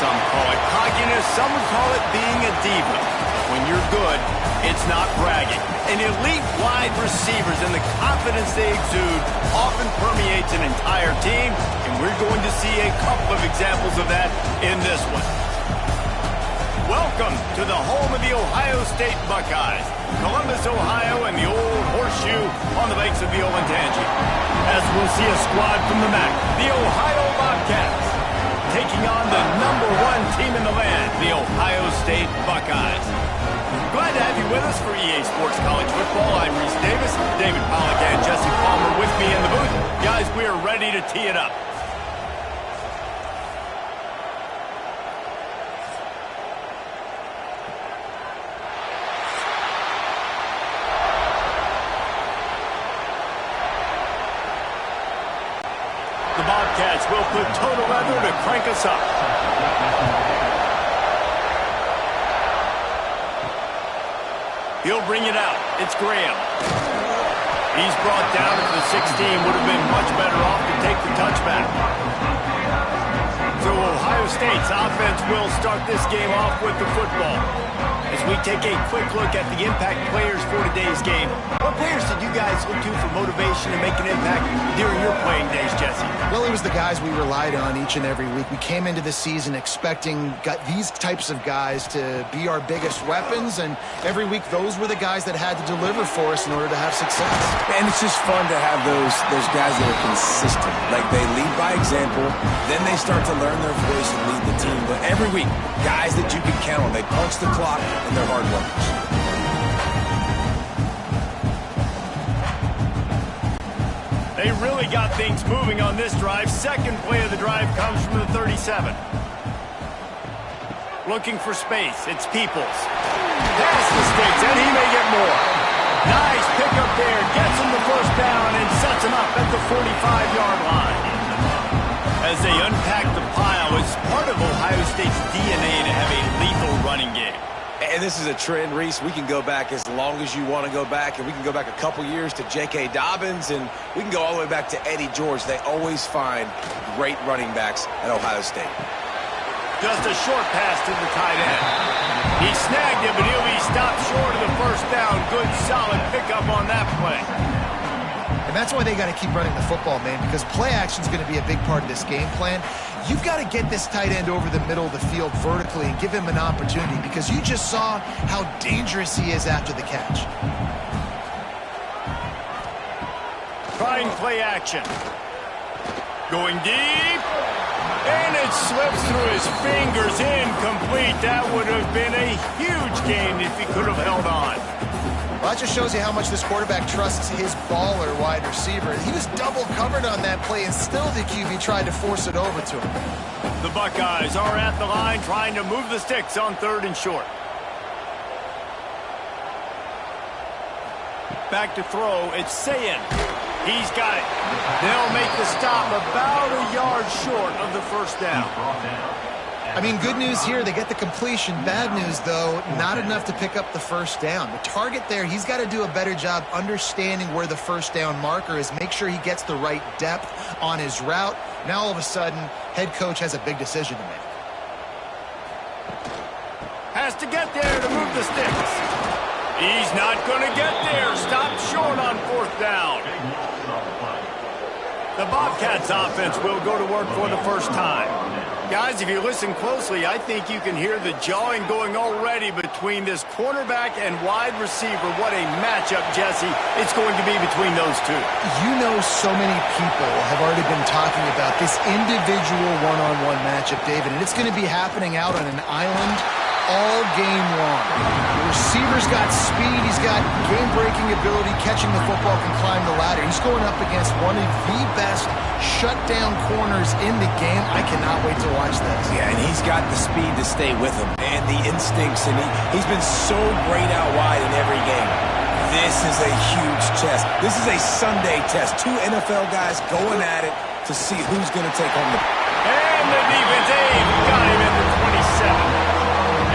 some call it cockiness, some would call it being a diva. But when you're good, it's not bragging. And elite wide receivers and the confidence they exude often permeates an entire team, and we're going to see a couple of examples of that in this one. Welcome to the home of the Ohio State Buckeyes, Columbus, Ohio, and the old horseshoe on the banks of the Olentangy. As we'll see a squad from the MAC, the Ohio Bobcats, taking on the #1 team in the land, the Ohio State Buckeyes. Glad to have you with us for EA Sports College Football. I'm Reese Davis, David Pollack, and Jesse Palmer with me in the booth. Guys, we are ready to tee it up. The Bobcats will put toe to leather to crank us up. He'll bring it out. It's Graham. He's brought down at the 16. Would have been much better off to take the touchback. So Ohio State's offense will start this game off with the football. As we take a quick look at the impact players for today's game, what players did you guys look to for motivation to make an impact during your playing days, Jesse? Well, it was the guys we relied on each and every week. We came into the season expecting these types of guys to be our biggest weapons, and every week those were the guys that had to deliver for us in order to have success. And it's just fun to have those guys that are consistent. Like, they lead by example, then they start to learn their voice and lead the team. But every week, guys that you can count on, they punch the clock and they're hard workers. They really got things moving on this drive. Second play of the drive comes from the 37. Looking for space. It's Peoples. Pass the sticks, and he may get more. Nice pickup there. Gets him the first down and sets him up at the 45-yard line. As they unpack the pile, it's part of Ohio State's DNA to have a lethal running game. And this is a trend, Reese. We can go back as long as you want to go back, and we can go back a couple years to J.K. Dobbins, and we can go all the way back to Eddie George. They always find great running backs at Ohio State. Just a short pass to the tight end. He snagged it, but he'll be stopped short of the first down. Good, solid pickup on that play. And that's why they got to keep running the football, man, because play action is going to be a big part of this game plan. You've got to get this tight end over the middle of the field vertically and give him an opportunity, because you just saw how dangerous he is after the catch. Trying play action. Going deep. And it slips through his fingers. Incomplete. That would have been a huge gain if he could have held on. Well, that just shows you how much this quarterback trusts his baller wide receiver. He was double covered on that play, and still the QB tried to force it over to him. The Buckeyes are at the line trying to move the sticks on 3rd and short. Back to throw. It's Sayin. He's got it. They'll make the stop about a yard short of the first down. I mean, good news here, they get the completion. Bad news, though, not enough to pick up the first down. The target there, he's got to do a better job understanding where the first down marker is, make sure he gets the right depth on his route. Now, all of a sudden, head coach has a big decision to make. Has to get there to move the sticks. He's not going to get there. Stopped short on 4th down. The Bobcats offense will go to work for the first time. Guys, if you listen closely, I think you can hear the jawing going already between this cornerback and wide receiver. What a matchup, Jesse, it's going to be between those two. You know, so many people have already been talking about this individual one-on-one matchup, David, and it's going to be happening out on an island all game long. The receiver's got speed, he's got game-breaking ability, catching the football, can climb the ladder. He's going up against one of the best shutdown corners in the game. I cannot wait to watch this. Yeah, and he's got the speed to stay with him and the instincts, and he's been so great out wide in every game. This is a huge test. This is a Sunday test. 2 NFL guys going at it to see who's going to take home the... And the defense, got him at the 27.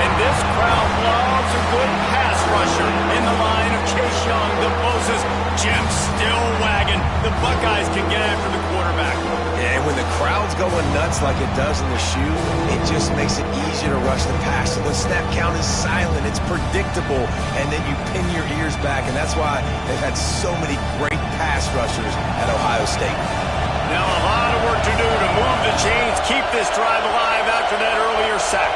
And this crowd loves a good pass rusher in the line of Chase Young, the Buceyes. Jim still wagging. The Buckeyes can get after the quarterback. Yeah, And when the crowd's going nuts like it does in the shoe, it just makes it easier to rush the pass. So the snap count is silent. It's predictable. And then you pin your ears back. And that's why they've had so many great pass rushers at Ohio State. Now a lot of work to do to move the chains, keep this drive alive after that earlier sack.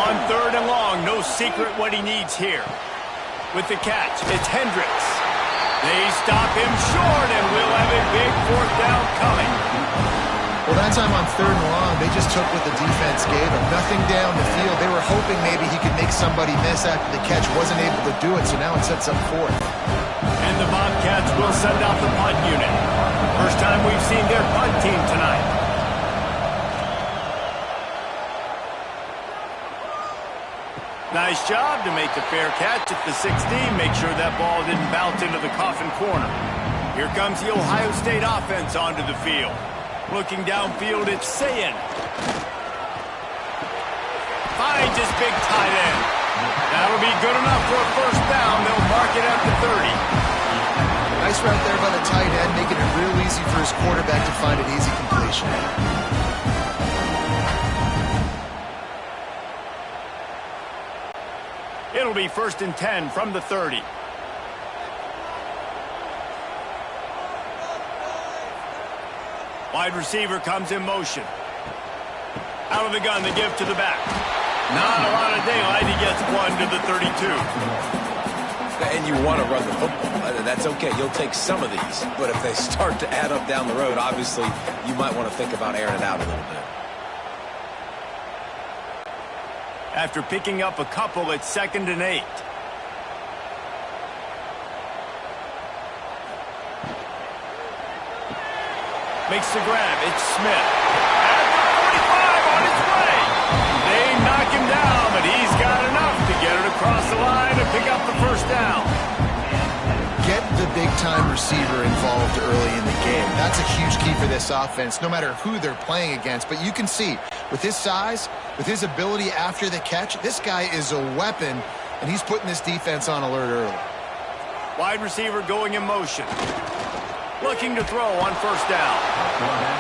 On 3rd and long, no secret what he needs here. With the catch, it's Hendricks. They stop him short, and we'll have a big 4th down coming. Well, that time on 3rd and long, they just took what the defense gave him. Nothing down the field. They were hoping maybe he could make somebody miss after the catch. Wasn't able to do it, so now it sets up 4th. And the Bobcats will send out the punt unit. First time we've seen their punt team tonight. Nice job to make the fair catch at the 16. Make sure that ball didn't bounce into the coffin corner. Here comes the Ohio State offense onto the field. Looking downfield, it's Sayin. Finds his big tight end. That'll be good enough for a 1st down. They'll mark it at the 30. Nice route there by the tight end, making it real easy for his quarterback to find an easy completion. It'll be 1st and 10 from the 30. Wide receiver comes in motion. Out of the gun, they give to the back. Not a lot of daylight. He gets one to the 32. And you want to run the football. That's okay. You'll take some of these. But if they start to add up down the road, obviously, you might want to think about airing it out a little bit. After picking up a couple, it's 2nd and 8. Makes the grab. It's Smith. At the 45 on its way. They knock him down, but he's got enough to get it across the line and pick up the 1st down. Get the big-time receiver involved early in the game. That's a huge key for this offense, no matter who they're playing against. But you can see, with his size, with his ability after the catch, this guy is a weapon, and he's putting this defense on alert early. Wide receiver going in motion. Looking to throw on 1st down.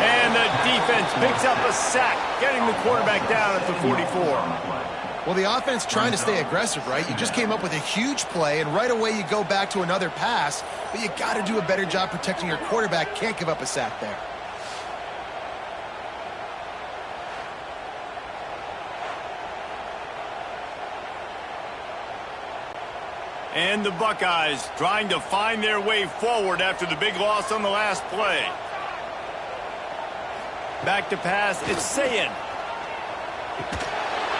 And the defense picks up a sack, getting the quarterback down at the 44. Well, the offense trying to stay aggressive, right? You just came up with a huge play, and right away you go back to another pass, but you got to do a better job protecting your quarterback. Can't give up a sack there. And the Buckeyes trying to find their way forward after the big loss on the last play. Back to pass, it's Sayin.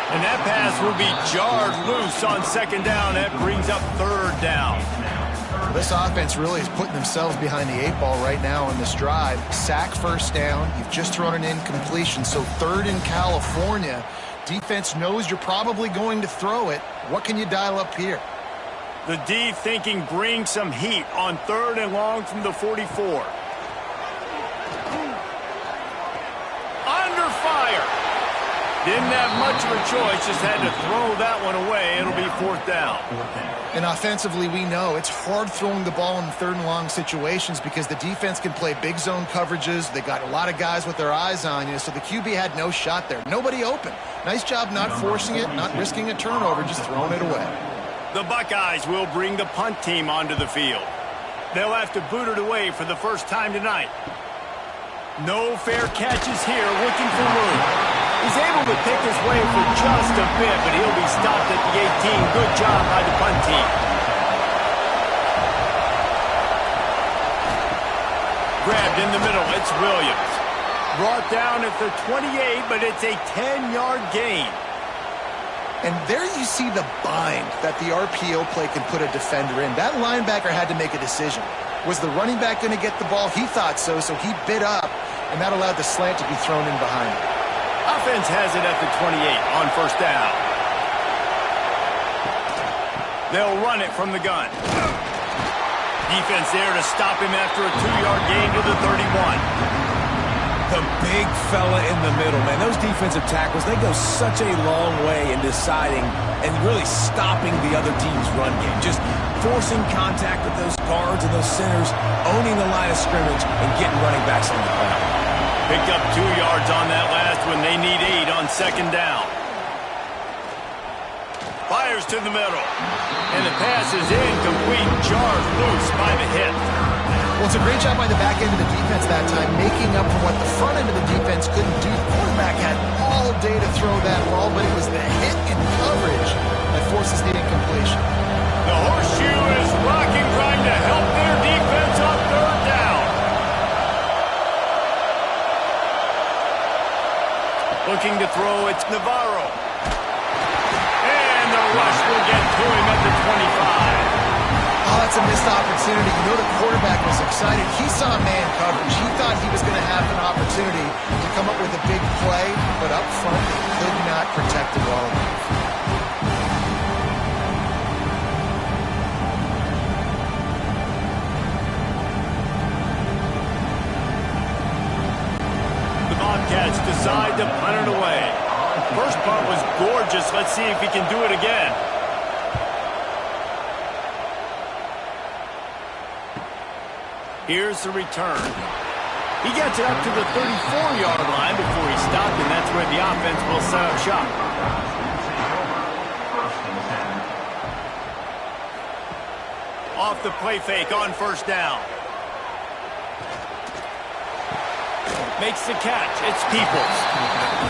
And that pass will be jarred loose on 2nd down. That brings up 3rd down. This offense really is putting themselves behind the 8 ball right now on this drive. Sack 1st down. You've just thrown an incompletion. So 3rd in California. Defense knows you're probably going to throw it. What can you dial up here? The D thinking bring some heat on 3rd and long from the 44. Under fire. Didn't have much of a choice, just had to throw that one away. It'll be 4th down. And offensively, we know it's hard throwing the ball in 3rd and long situations because the defense can play big zone coverages. They got a lot of guys with their eyes on you, so the QB had no shot there. Nobody open. Nice job not forcing it, not risking a turnover, just throwing it away. The Buckeyes will bring the punt team onto the field. They'll have to boot it away for the 1st time tonight. No fair catches here, looking for room. He's able to pick his way for just a bit, but he'll be stopped at the 18. Good job by the punt team. Grabbed in the middle, it's Williams. Brought down at the 28, but it's a 10-yard gain. And there you see the bind that the RPO play can put a defender in. That linebacker had to make a decision. Was the running back going to get the ball? He thought so, so he bit up, and that allowed the slant to be thrown in behind him. Offense has it at the 28 on 1st down. They'll run it from the gun. Defense there to stop him after a 2-yard gain to the 31. The big fella in the middle, man. Those defensive tackles, they go such a long way in deciding and really stopping the other team's run game. Just forcing contact with those guards and those centers, owning the line of scrimmage, and getting running backs on the ground. Picked up 2 yards on that last one. They need 8 on second down. Fires to the middle. And the pass is incomplete. Jarred loose by the hit. Well, it's a great job by the back end of the defense that time, making up for what the front end of the defense couldn't do. The quarterback had all day to throw that ball, but it was the hit and coverage that forces the incompletion. The horseshoe is rocking, trying to help their defense on third down. Looking to throw, it's Navarro. And the rush will get to him at the 25. Oh, that's a missed opportunity. You know the quarterback was excited. He saw man coverage. He thought he was going to have an opportunity to come up with a big play, but up front, they could not protect it well enough. The Bobcats decide to punt it away. First punt was gorgeous. Let's see if he can do it again. Here's the return. He gets it up to the 34-yard line before he stopped, and that's where the offense will set up shop. Off the play fake on first down. Makes the catch. It's Peoples.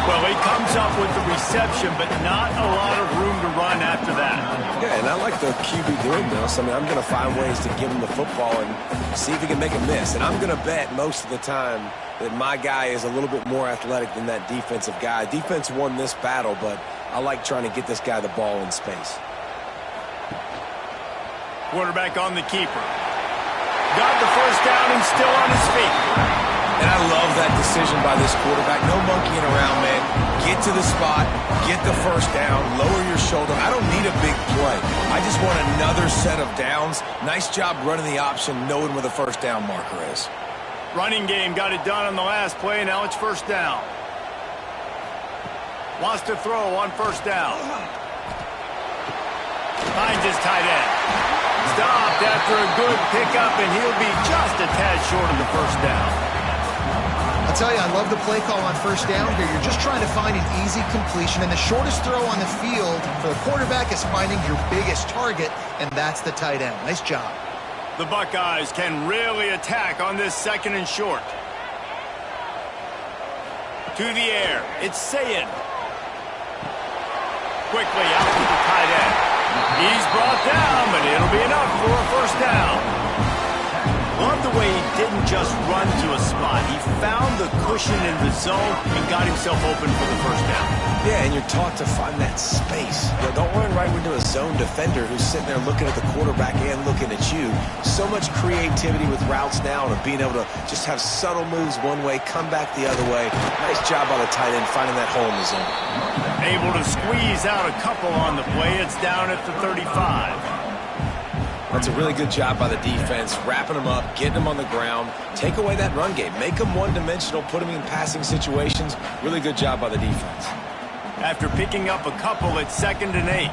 Well, he comes up with the reception, but not a lot of room to run after that. Yeah, and I like the QB doing this. I mean, I'm going to find ways to give him the football and see if he can make a miss. And I'm going to bet most of the time that my guy is a little bit more athletic than that defensive guy. Defense won this battle, but I like trying to get this guy the ball in space. Quarterback on the keeper. Got the first down and still on his feet. And I love that decision by this quarterback. No monkeying around, man. Get to the spot, get the first down, lower your shoulder. I don't need a big play. I just want another set of downs. Nice job running the option, knowing where the first down marker is. Running game got it done on the last play, now it's first down. Wants to throw on first down. Finds his tight end. Stopped after a good pickup, and he'll be just a tad short of the first down. I'll tell you, I love the play call on first down here. You're just trying to find an easy completion, and the shortest throw on the field for the quarterback is finding your biggest target, and that's the tight end. Nice job. The Buckeyes can really attack on this second and short. To the air, it's Sayin. Quickly out to the tight end. He's brought down, but it'll be enough for a first down. Love the way he didn't just run to a spot. He found the cushion in the zone and got himself open for the first down. Yeah, and you're taught to find that space. You know, don't run right into a zone defender who's sitting there looking at the quarterback and looking at you. So much creativity with routes now and being able to just have subtle moves one way, come back the other way. Nice job by the tight end finding that hole in the zone. Able to squeeze out a couple on the play. It's down at the 35. That's a really good job by the defense, wrapping them up, getting them on the ground, take away that run game, make them one-dimensional, put them in passing situations. Really good job by the defense. After picking up a couple, it's 2nd and 8.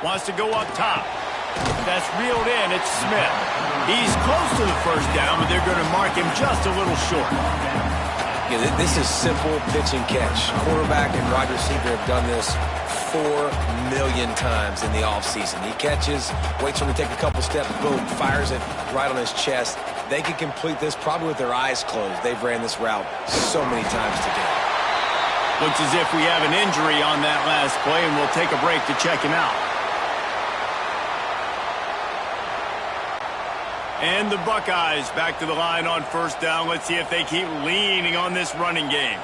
Wants to go up top. That's reeled in. It's Smith. He's close to the first down, but they're going to mark him just a little short. Yeah, this is simple pitch and catch. Quarterback and wide receiver have done this 4 million times in the offseason. He catches, waits for him to take a couple steps, boom, fires it right on his chest. They can complete this probably with their eyes closed. They've ran this route so many times today. Looks as if we have an injury on that last play, and we'll take a break to check him out. And the Buckeyes back to the line on first down. Let's see if they keep leaning on this running game.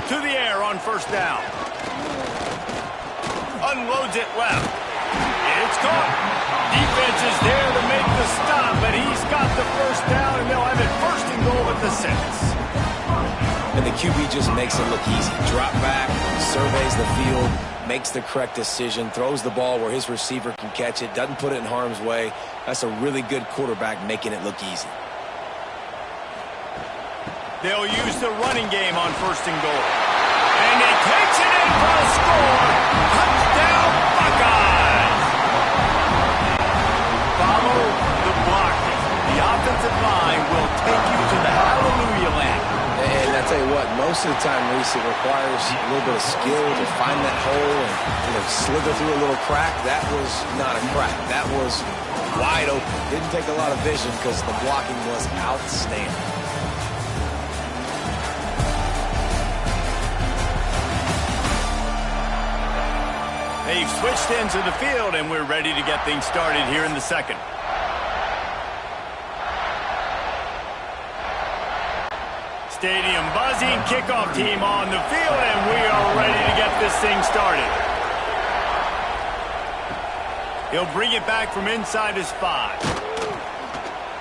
To the air on first down. Unloads it left. It's caught. Defense is there to make the stop, but he's got the first down, and they'll have it 1st and goal at the 6. And the QB just makes it look easy. Drop back, surveys the field, makes the correct decision, throws the ball where his receiver can catch it, doesn't put it in harm's way. That's a really good quarterback making it look easy. They'll use the running game on 1st and goal. And he takes it in for a score. Touchdown, Buckeyes! Follow to the hallelujah land. And I tell you what, most of the time, Reese, it requires a little bit of skill to find that hole and slither through a little crack. That was not a crack. That was wide open. Didn't take a lot of vision because the blocking was outstanding. They've switched into the field, and we're ready to get things started here in the second. Stadium buzzing, kickoff team on the field, and we are ready to get this thing started. He'll bring it back from inside his 5.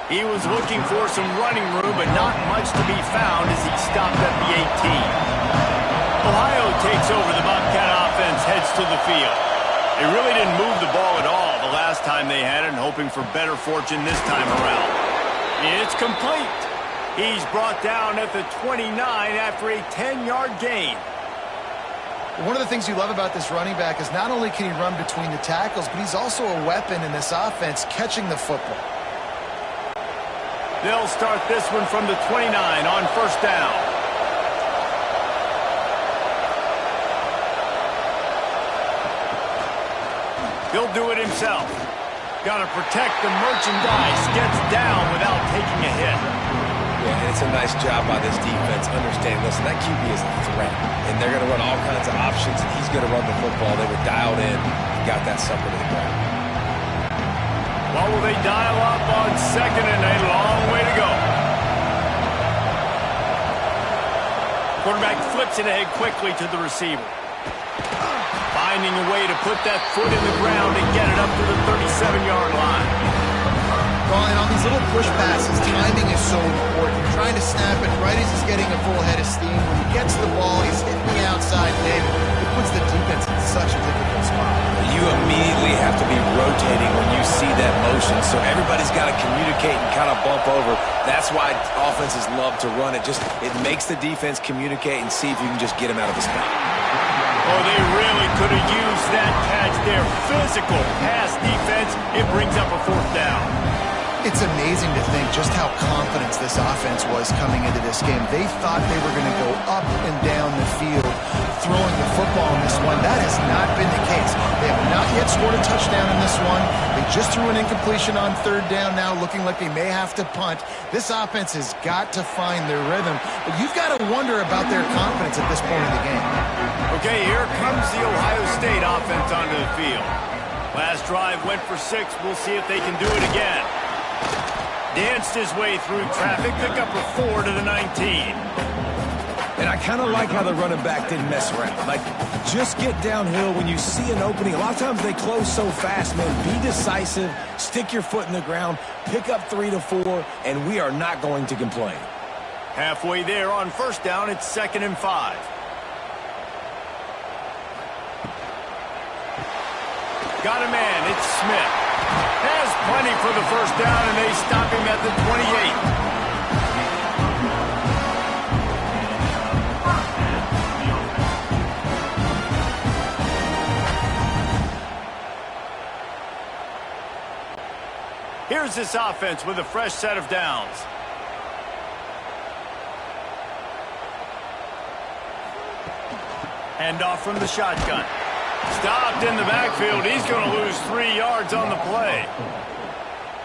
He was looking for some running room, but not much to be found as he stopped at the 18. Ohio takes over the Bobcat offense, heads to the field. They really didn't move the ball at all the last time they had it, hoping for better fortune this time around. It's complete. He's brought down at the 29 after a 10-yard gain. One of the things you love about this running back is not only can he run between the tackles, but he's also a weapon in this offense catching the football. They'll start this one from the 29 on first down. He'll do it himself. Got to protect the merchandise. Gets down without taking a hit. Yeah, and it's a nice job by this defense understanding, listen, that QB is a threat, and they're going to run all kinds of options, and he's going to run the football. They were dialed in and got that sucker to the ground. Well, will they dial up on second and a long way to go? Quarterback flips it ahead quickly to the receiver. Finding a way to put that foot in the ground and get it up to the 37-yard line. And on these little push passes, timing is so important. You're trying to snap it right as he's getting a full head of steam. When he gets the ball, he's hitting the outside, Dave. It puts the defense in such a difficult spot. You immediately have to be rotating when you see that motion, so everybody's got to communicate and kind of bump over. That's why offenses love to run it. It makes the defense communicate and see if you can just get him out of the spot. Oh, they really could have used that catch there. Physical pass defense. It brings up a fourth down. It's amazing to think just how confident this offense was coming into this game. They thought they were going to go up and down the field throwing the football in this one. That has not been the case. They have not yet scored a touchdown in this one. They just threw an incompletion on third down now, looking like they may have to punt. This offense has got to find their rhythm. But you've got to wonder about their confidence at this point in the game. Okay, here comes the Ohio State offense onto the field. Last drive went for 6. We'll see if they can do it again. Danced his way through traffic, pick up a 4 to the 19. And I kind of like how the running back didn't mess around. Like, just get downhill when you see an opening. A lot of times they close so fast, man. Be decisive, stick your foot in the ground, pick up 3 to 4, and we are not going to complain. Halfway there on first down, it's 2nd and 5. Got a man, it's Smith. Has plenty for the first down, and they stop him at the 28. Here's this offense with a fresh set of downs. Handoff from the shotgun. Stopped in the backfield. He's going to lose 3 yards on the play.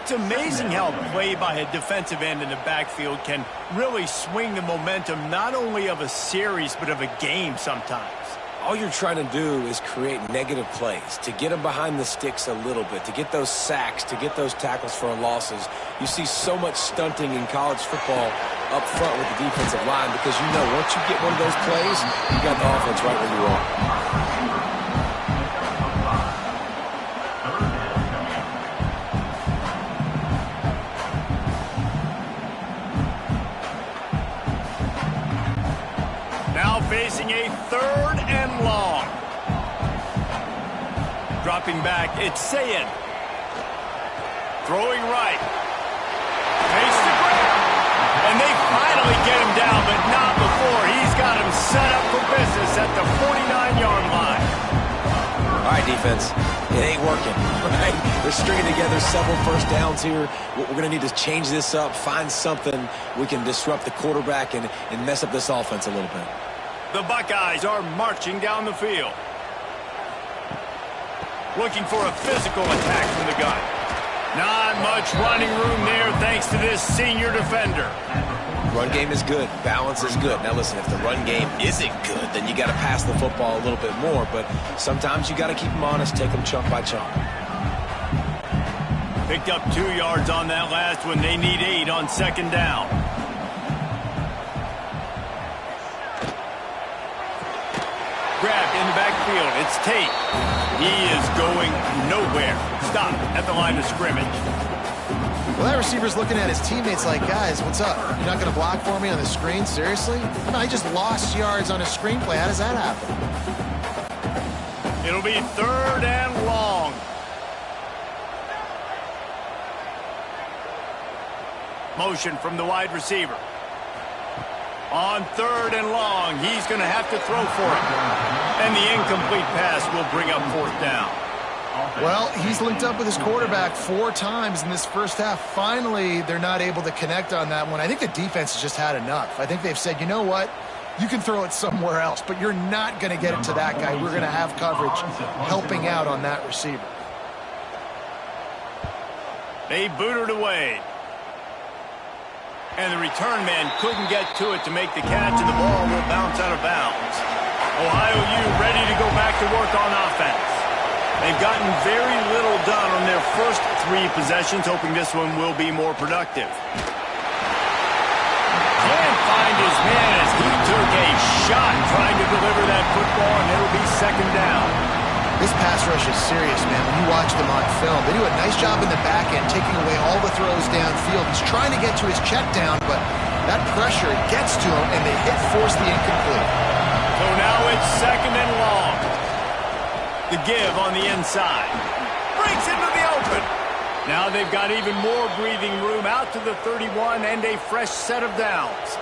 It's amazing how a play by a defensive end in the backfield can really swing the momentum not only of a series but of a game sometimes. All you're trying to do is create negative plays, to get them behind the sticks a little bit, to get those sacks, to get those tackles for losses. You see so much stunting in college football up front with the defensive line because you know once you get one of those plays, you got the offense right where you are. Facing a 3rd and long. Dropping back, it's Sayin. Throwing right. Makes the grab. And they finally get him down, but not before. He's got him set up for business at the 49-yard line. All right, defense. It ain't working, right? They're stringing together several first downs here. We're going to need to change this up, find something we can disrupt the quarterback and mess up this offense a little bit. The Buckeyes are marching down the field. Looking for a physical attack from the gun. Not much running room there thanks to this senior defender. Run game is good. Balance is good. Now listen, if the run game isn't good, then you got to pass the football a little bit more. But sometimes you got to keep them honest, take them chunk by chunk. Picked up 2 yards on that last one. They need 8 on second down. Grabbed in the backfield. It's Tate. He is going nowhere. Stop at the line of scrimmage. Well, that receiver's looking at his teammates like, guys, what's up? You're not going to block for me on the screen? Seriously? No, I just lost yards on a screenplay. How does that happen? It'll be 3rd and long. Motion from the wide receiver. On 3rd and long, he's going to have to throw for it. And the incomplete pass will bring up 4th down. Well, he's linked up with his quarterback 4 times in this first half. Finally, they're not able to connect on that one. I think the defense has just had enough. I think they've said, you know what? You can throw it somewhere else, but you're not going to get it to that guy. We're going to have coverage helping out on that receiver. They booted away. And the return man couldn't get to it to make the catch, and the ball will bounce out of bounds. Ohio U ready to go back to work on offense. They've gotten very little done on their first 3 possessions, hoping this one will be more productive. Can't find his man as he took a shot trying to deliver that football, and it'll be 2nd down. This pass rush is serious, man. When you watch them on film, they do a nice job in the back end, taking away all the throws downfield. He's trying to get to his check down, but that pressure gets to him, and they force the incomplete. So now it's 2nd and long. The give on the inside. Breaks into the open. Now they've got even more breathing room out to the 31 and a fresh set of downs.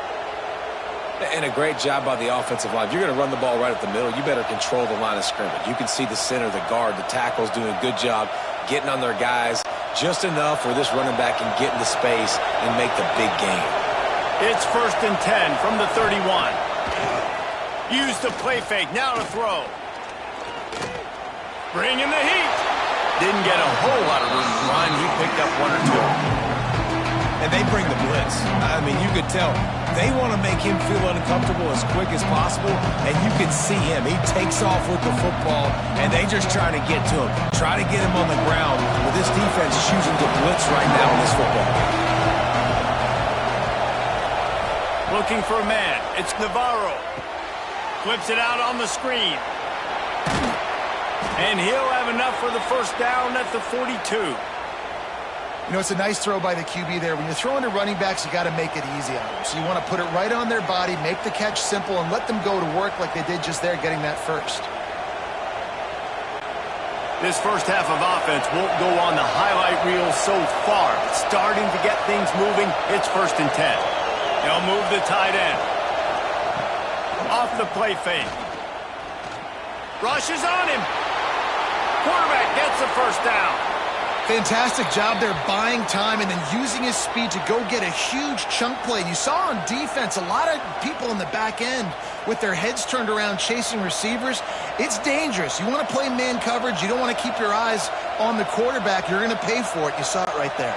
And a great job by the offensive line. If you're going to run the ball right at the middle, you better control the line of scrimmage. You can see the center, the guard, the tackles doing a good job getting on their guys just enough where this running back can get into space and make the big game. It's 1st and 10 from the 31. Use the play fake. Now to throw. Bring in the heat. Didn't get a whole lot of room to run. He picked up 1 or 2. And they bring the blitz. I mean, you could tell they want to make him feel uncomfortable as quick as possible, and you can see him. He takes off with the football, and they just try to get to him, try to get him on the ground. But this defense is choosing to blitz right now in this football game. Looking for a man. It's Navarro. Flips it out on the screen. And he'll have enough for the 1st down at the 42. You know, it's a nice throw by the QB there. When you're throwing to running backs, you got to make it easy on them. So you want to put it right on their body, make the catch simple, and let them go to work like they did just there, getting that first. This first half of offense won't go on the highlight reel so far. It's starting to get things moving. It's 1st and 10. They'll move the tight end. Off the play fake. Rushes on him. Quarterback gets the 1st down. Fantastic job there buying time and then using his speed to go get a huge chunk play. And you saw on defense a lot of people in the back end with their heads turned around chasing receivers. It's dangerous. You want to play man coverage. You don't want to keep your eyes on the quarterback. You're going to pay for it. You saw it right there.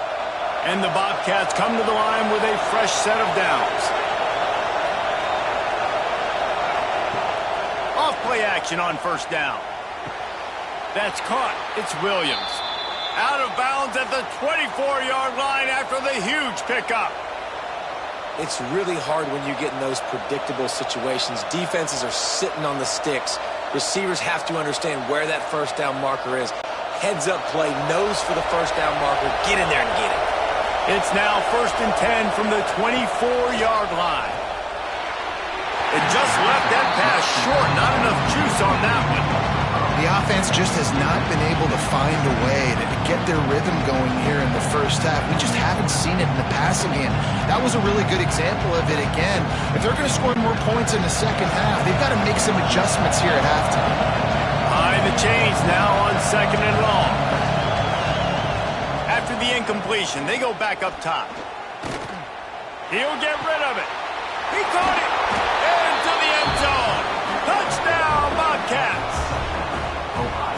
And the Bobcats come to the line with a fresh set of downs. Off play action on 1st down. That's caught. It's Williams. Out of bounds at the 24-yard line after the huge pickup. It's really hard when you get in those predictable situations. Defenses are sitting on the sticks. Receivers have to understand where that 1st down marker is. Heads up play, nose for the 1st down marker. Get in there and get it. It's now 1st and 10 from the 24-yard line. It just left that pass short. Not enough juice on that one. The offense just has not been able to find a way to get their rhythm going here in the first half. We just haven't seen it in the passing game. That was a really good example of it again. If they're going to score more points in the second half, they've got to make some adjustments here at halftime. Behind the chains now on 2nd and long. the incompletion. They go back up top. He'll get rid of it. He caught it. Into the end zone. Touchdown, Bobcats.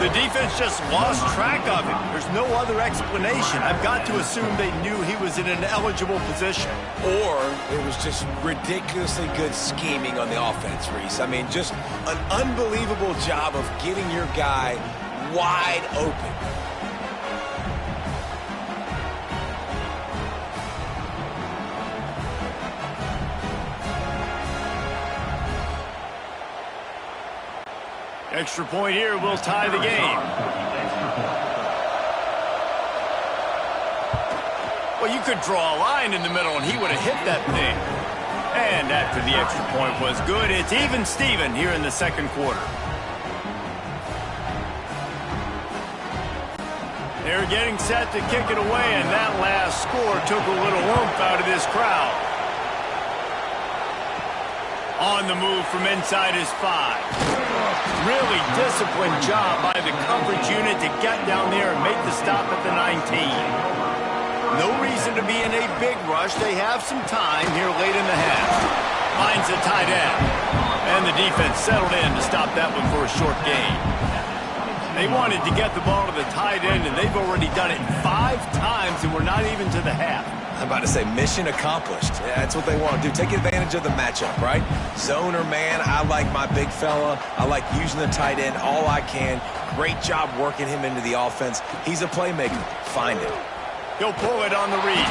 The defense just lost track of him. There's no other explanation. I've got to assume they knew he was in an eligible position. Or it was just ridiculously good scheming on the offense, Reese. I mean, just an unbelievable job of getting your guy wide open. Extra point here will tie the game. Well, you could draw a line in the middle and he would have hit that thing. And after the extra point was good, it's even Steven here in the second quarter. They're getting set to kick it away, and that last score took a little oomph out of this crowd. On the move from inside his 5. Really disciplined job by the coverage unit to get down there and make the stop at the 19. No reason to be in a big rush. They have some time here late in the half. Finds a tight end. And the defense settled in to stop that one for a short gain. They wanted to get the ball to the tight end, and they've already done it 5 times, and we're not even to the half. I'm about to say mission accomplished. Yeah, that's what they want to do. Take advantage of the matchup, right? Zone or man, I like my big fella. I like using the tight end all I can. Great job working him into the offense. He's a playmaker. Find him. He'll pull it on the read.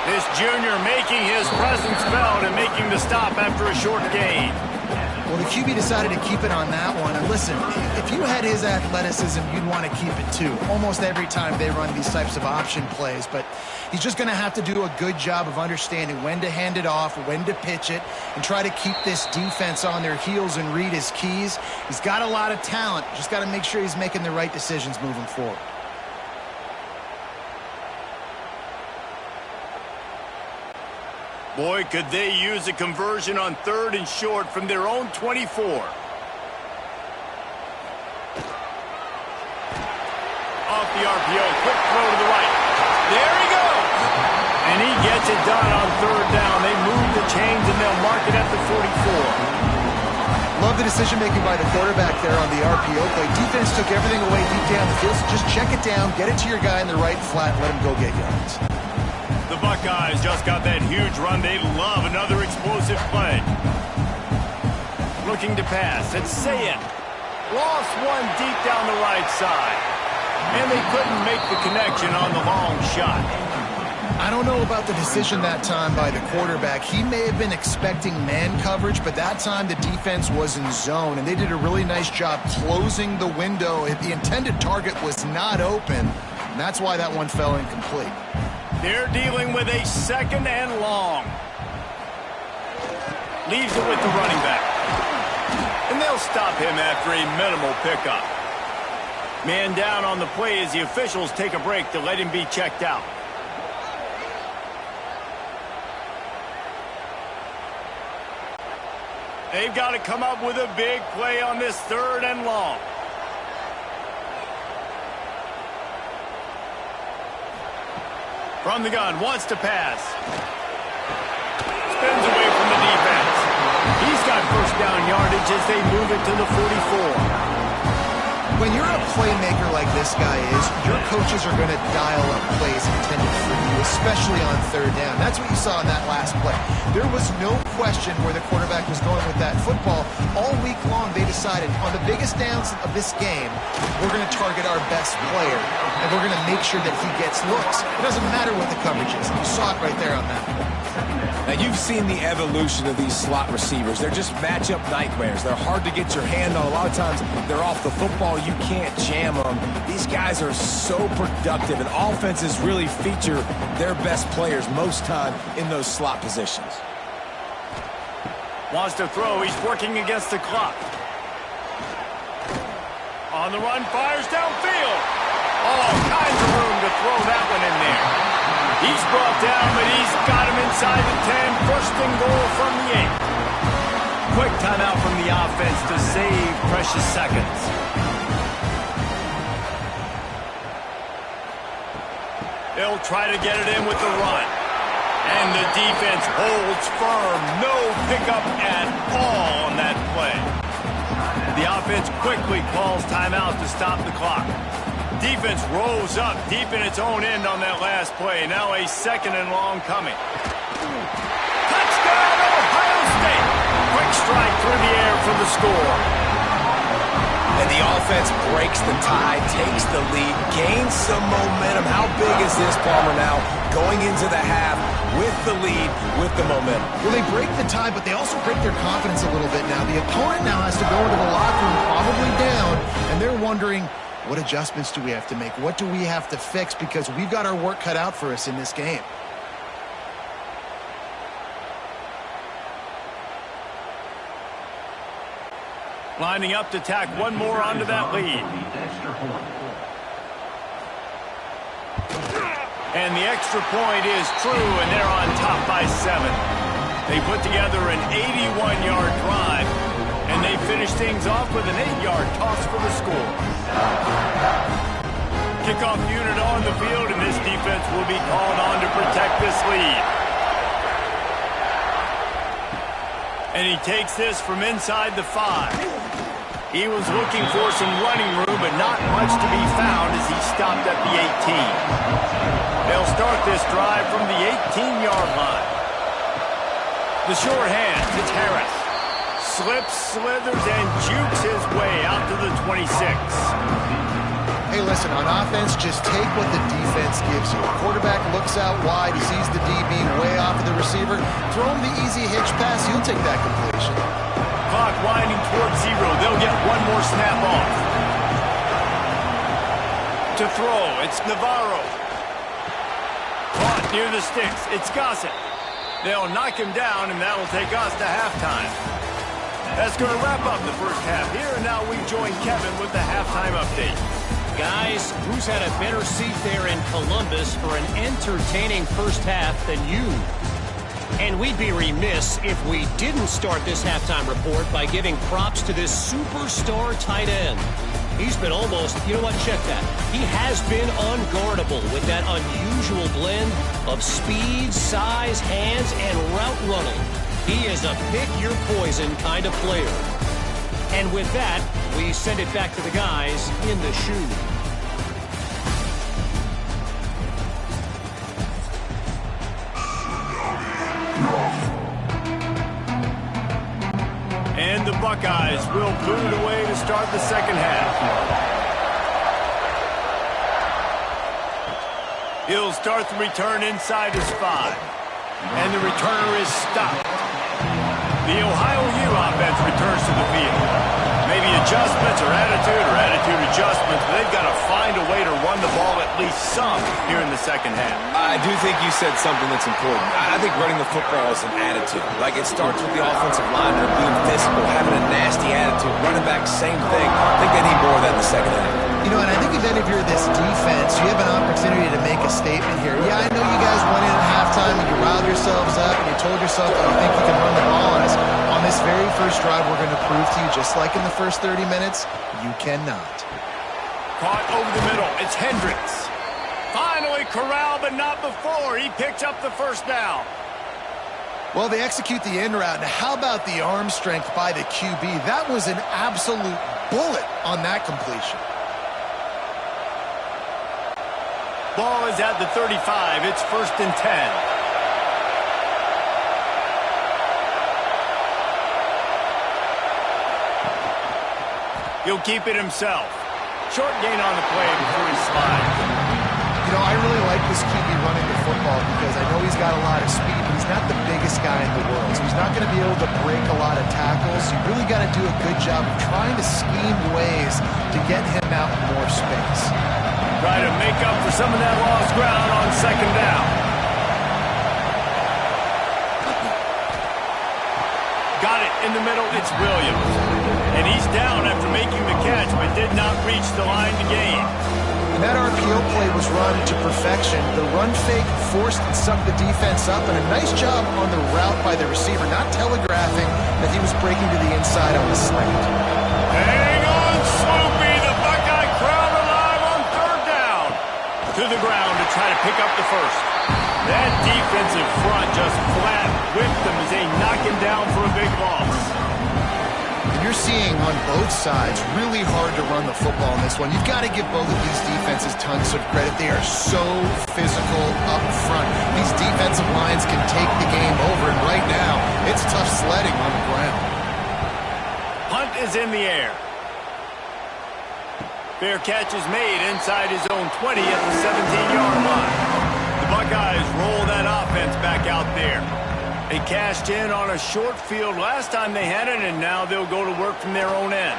This junior making his presence felt and making the stop after a short gain. Well, the QB decided to keep it on that one. And listen, if you had his athleticism, you'd want to keep it too. Almost every time they run these types of option plays. But he's just going to have to do a good job of understanding when to hand it off, when to pitch it, and try to keep this defense on their heels and read his keys. He's got a lot of talent. Just got to make sure he's making the right decisions moving forward. Boy, could they use a conversion on 3rd and short from their own 24. Off the RPO, quick throw to the right. There he goes! And he gets it done on 3rd down. They move the chains and they'll mark it at the 44. Love the decision-making by the quarterback there on the RPO play. Defense took everything away deep down the field, so just check it down, get it to your guy in the right flat, and let him go get yards. The Buckeyes just got that huge run. They love another explosive play. Looking to pass. It's Sayed. Lost one deep down the right side. And they couldn't make the connection on the long shot. I don't know about the decision that time by the quarterback. He may have been expecting man coverage, but that time the defense was in zone, and they did a really nice job closing the window. The intended target was not open, and that's why that one fell incomplete. They're dealing with a 2nd and long. Leaves it with the running back. And they'll stop him after a minimal pickup. Man down on the play as the officials take a break to let him be checked out. They've got to come up with a big play on this 3rd and long. From the gun, wants to pass. Spins away from the defense. He's got 1st down yardage as they move it to the 44. When you're a playmaker like this guy is, your coaches are going to dial up plays intended for you, especially on 3rd down. That's what you saw in that last play. There was no question where the quarterback was going with that football. All week long, they decided on the biggest downs of this game, we're going to target our best player, and we're going to make sure that he gets looks. It doesn't matter what the coverage is. You saw it right there on that play. Now, you've seen the evolution of these slot receivers. They're just matchup nightmares. They're hard to get your hand on. A lot of times, they're off the football. You can't jam them. These guys are so productive, and offenses really feature their best players most time in those slot positions. Wants to throw. He's working against the clock. On the run, fires downfield. All kinds of room to throw that one in there. He's brought down, but he's got him inside the 10. 1st and goal from the 8. Quick timeout from the offense to save precious seconds. They'll They'll try to get it in with the run. And the defense holds firm. No pickup at all on that play. The offense quickly calls timeout to stop the clock. Defense rolls up deep in its own end on that last play. Now a 2nd and long coming. Touchdown, Ohio State! Quick strike through the air for the score. And the offense breaks the tie, takes the lead, gains some momentum. How big is this, Palmer, now? Going into the half with the lead, with the momentum. Well, they break the tie, but they also break their confidence a little bit now. The opponent now has to go into the locker room probably down, and they're wondering, what adjustments do we have to make? What do we have to fix? Because we've got our work cut out for us in this game. Lining up to tack one more onto that lead. And the extra point is true, and they're on top by 7. They put together an 81-yard drive, and they finish things off with an 8-yard toss for the score. Kickoff unit on the field, and this defense will be called on to protect this lead. And he takes this from inside the 5. He was looking for some running room, but not much to be found as he stopped at the 18. They'll start this drive from the 18-yard line. The short hand, it's Harris. Slips, slithers, and jukes his way out to the 26. Hey, listen, on offense, just take what the defense gives you. Quarterback looks out wide, he sees the DB way off of the receiver. Throw him the easy hitch pass, he'll take that completion. Clock winding towards 0. They'll get one more snap off. To throw, it's Navarro. Caught near the sticks, it's Gossett. They'll knock him down, and that'll take us to halftime. That's going to wrap up the first half here, and now we join Kevin with the halftime update. Guys, who's had a better seat there in Columbus for an entertaining first half than you? And we'd be remiss if we didn't start this halftime report by giving props to this superstar tight end. He's been almost, you know what, check that. He has been unguardable with that unusual blend of speed, size, hands, and route running. He is a pick-your-poison kind of player. And with that, we send it back to the guys in the shoe. And the Buckeyes will boot it away to start the second half. He'll start the return inside his 5. And the returner is stopped. The Ohio U offense returns to the field. Maybe adjustments or attitude adjustments, but they've got to find a way to run the ball at least some here in the second half. I do think you said something that's important. I think running the football is an attitude. Like, it starts with the offensive lineman being physical, having a nasty attitude. Running back, same thing. I think they need more of that in the second half. You know, and I think if any of you are this defense, you have an opportunity to make a statement here. Yeah, I know you guys went in at halftime and you riled yourselves up and you told yourself that you think you can run the ball on us. On this very first drive, we're going to prove to you, just like in the first 30 minutes, you cannot. Caught over the middle. It's Hendricks. Finally corralled, but not before. He picked up the first down. Well, they execute the end route. Now, how about the arm strength by the QB? That was an absolute bullet on that completion. Ball is at the 35. It's 1st and 10. He'll keep it himself. Short gain on the play before he slides. You know, I really like this QB running the football because I know he's got a lot of speed, but he's not the biggest guy in the world. So he's not going to be able to break a lot of tackles. You really got to do a good job of trying to scheme ways to get him out in more space. Try to make up for some of that lost ground on second down. Got it in the middle. It's Williams. And he's down after making the catch, but did not reach the line to gain. And that RPO play was run to perfection. The run fake forced and sucked the defense up, and a nice job on the route by the receiver, not telegraphing that he was breaking to the inside on the slant. Hang on, Swoopy. The Buckeye crowd alive on 3rd down. To the ground to try to pick up the first. That defensive front just flat whipped them as they knock him down for a big loss. And you're seeing on both sides really hard to run the football in this one. You've got to give both of these defenses tons of credit. They are so physical up front. These defensive lines can take the game over, and right now, it's tough sledding on the ground. Punt is in the air. Fair catch is made inside his own 20 at the 17-yard line. The Buckeyes roll that offense back out there. They cashed in on a short field last time they had it, and now they'll go to work from their own end.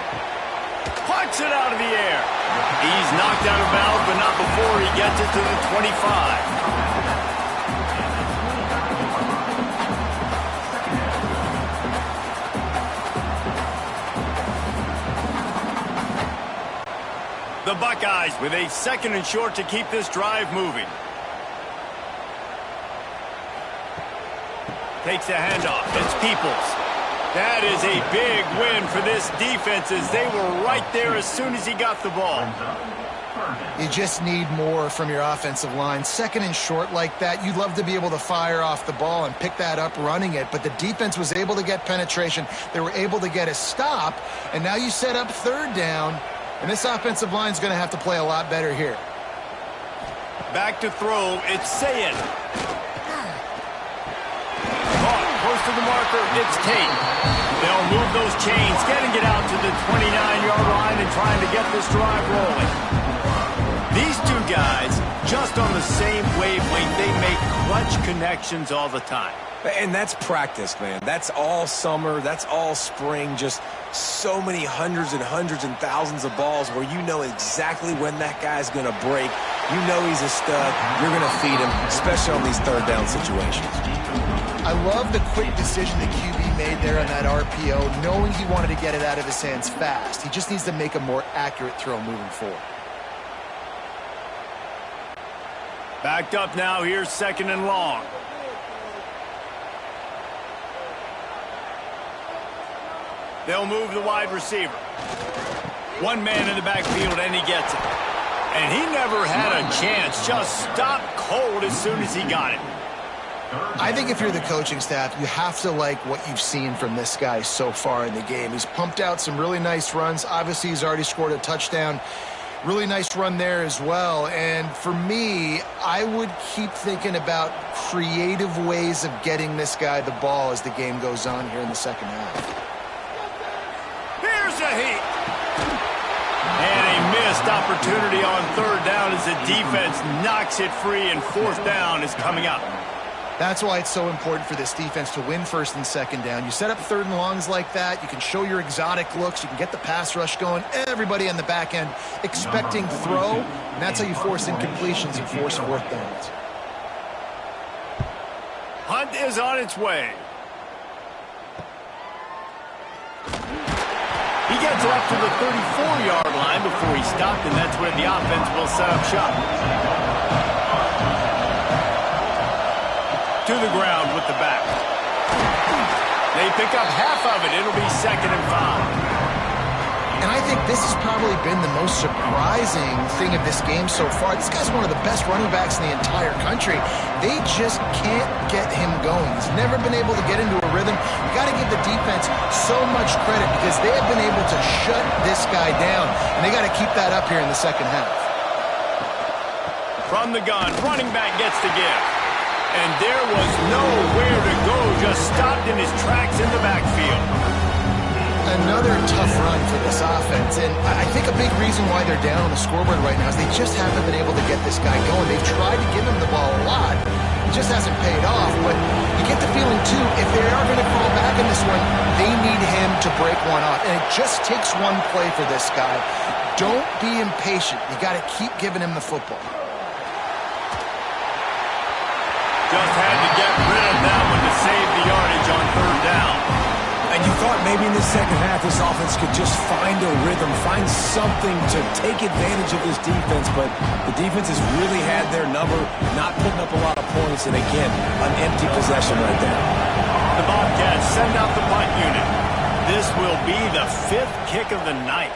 Pucks it out of the air. He's knocked out of bounds, but not before he gets it to the 25. The Buckeyes with a 2nd and short to keep this drive moving. Takes the handoff. It's Peoples. That is a big win for this defense as they were right there as soon as he got the ball. You just need more from your offensive line. 2nd and short like that, you'd love to be able to fire off the ball and pick that up running it, but the defense was able to get penetration. They were able to get a stop, and now you set up 3rd down. And this offensive line is going to have to play a lot better here. Back to throw. It's Sayed. Caught close to the marker. It's Tate. They'll move those chains, getting it out to the 29-yard line and trying to get this drive rolling. These two guys, just on the same wavelength, they make clutch connections all the time. And that's practice, man. That's all summer. That's all spring. Just so many hundreds and hundreds and thousands of balls where you know exactly when that guy's going to break. You know he's a stud. You're going to feed him, especially on these 3rd down situations. I love the quick decision the QB made there on that RPO, knowing he wanted to get it out of his hands fast. He just needs to make a more accurate throw moving forward. Backed up now. Here's 2nd and long. They'll move the wide receiver. One man in the backfield, and he gets it. And he never had a chance. Just stopped cold as soon as he got it. I think if you're the coaching staff, you have to like what you've seen from this guy so far in the game. He's pumped out some really nice runs. Obviously, he's already scored a touchdown. Really nice run there as well. And for me, I would keep thinking about creative ways of getting this guy the ball as the game goes on here in the 2nd half. Here's a heat. And a missed opportunity on 3rd down as the defense knocks it free, and 4th down is coming up. That's why it's so important for this defense to win 1st and 2nd down. You set up 3rd and longs like that. You can show your exotic looks. You can get the pass rush going. Everybody on the back end expecting throw, and that's how you force incompletions and force 4th downs. Hunt is on its way. He gets it up to the 34-yard line before he stopped, and that's where the offense will set up shop. To the ground with the back. They pick up half of it. It'll be 2nd and 5. And I think this has probably been the most surprising thing of this game so far. This guy's one of the best running backs in the entire country. They just can't get him going. He's never been able to get into a rhythm. You got to give the defense so much credit because they have been able to shut this guy down, and they got to keep that up here in the 2nd half. From the gun, running back gets the give. And there was nowhere to go, just stopped in his tracks in the backfield. Another tough run for this offense, and I think a big reason why they're down on the scoreboard right now is they just haven't been able to get this guy going. They've tried to give him the ball a lot. It just hasn't paid off, but you get the feeling, too, if they are going to fall back in this one, they need him to break one off, and it just takes one play for this guy. Don't be impatient. You got to keep giving him the football. Just had to get rid of that one to save the yardage on 3rd down. And you thought maybe in the 2nd half this offense could just find a rhythm, find something to take advantage of this defense, but the defense has really had their number, not putting up a lot of points, and again, an empty possession right there. The Bobcats send out the punt unit. This will be the 5th kick of the night.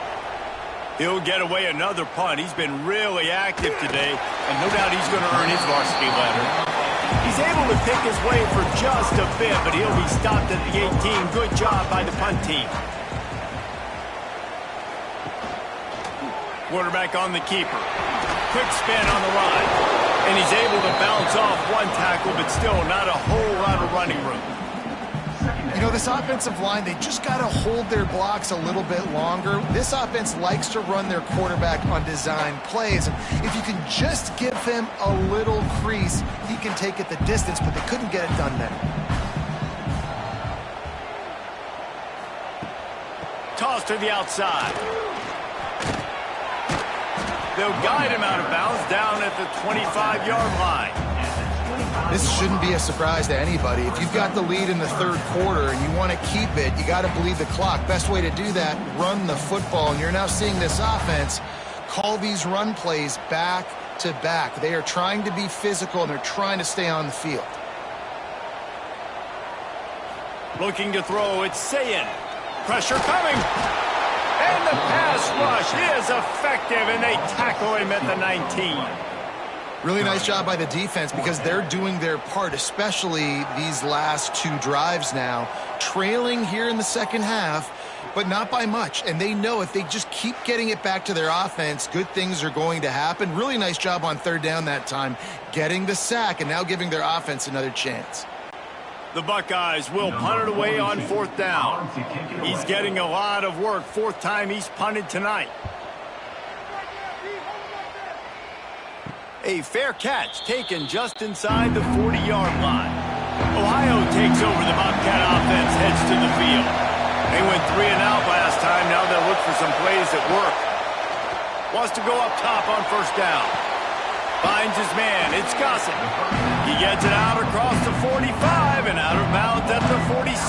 He'll get away another punt. He's been really active today, and no doubt he's going to earn his varsity letter. He's able to pick his way for just a bit, but he'll be stopped at the 18. Good job by the punt team. Quarterback on the keeper. Quick spin on the run. And he's able to bounce off one tackle, but still not a whole lot of running room. You know, this offensive line, they just got to hold their blocks a little bit longer. This offense likes to run their quarterback on design plays. And if you can just give him a little crease, he can take it the distance, but they couldn't get it done then. Toss to the outside. They'll guide him out of bounds down at the 25-yard line. This shouldn't be a surprise to anybody. If you've got the lead in the third quarter and you want to keep it, you got to bleed the clock. Best way to do that, run the football. And you're now seeing this offense call these run plays back to back. They are trying to be physical, and they're trying to stay on the field. Looking to throw, it's Sayin. Pressure coming. And the pass rush is effective, and they tackle him at the 19. Really nice job by the defense because they're doing their part, especially these last two drives now. Trailing here in the second half, but not by much. And they know if they just keep getting it back to their offense, good things are going to happen. Really nice job on third down that time, getting the sack and now giving their offense another chance. The Buckeyes will punt it away on fourth down. He's getting a lot of work. Fourth time he's punted tonight. A fair catch taken just inside the 40-yard line. Ohio takes over the Bobcat offense, heads to the field. They went 3 and out last time. Now they'll look for some plays that work. Wants to go up top on first down. Finds his man. It's Gossett. He gets it out across the 45 and out of bounds at the 46.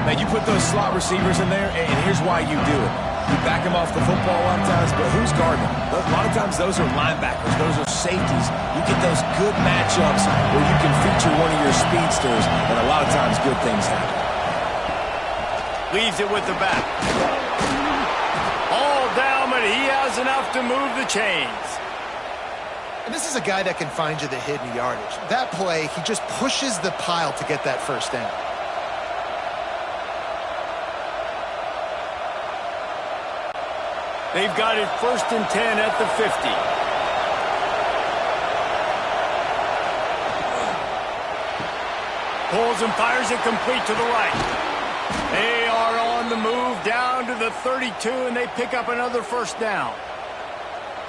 Now, you put those slot receivers in there, and here's why you do it. You back them off the football a lot of times, but who's guarding them? A lot of times those are linebackers. Those are safeties. You get those good matchups where you can feature one of your speedsters, and a lot of times good things happen. Leaves it with the back. All down, but he has enough to move the chains. And this is a guy that can find you the hidden yardage. That play, he just pushes the pile to get that first down. They've got it 1st and 10 at the 50. Pulls and fires it complete to the right. They are on the move down to the 32, and they pick up another first down.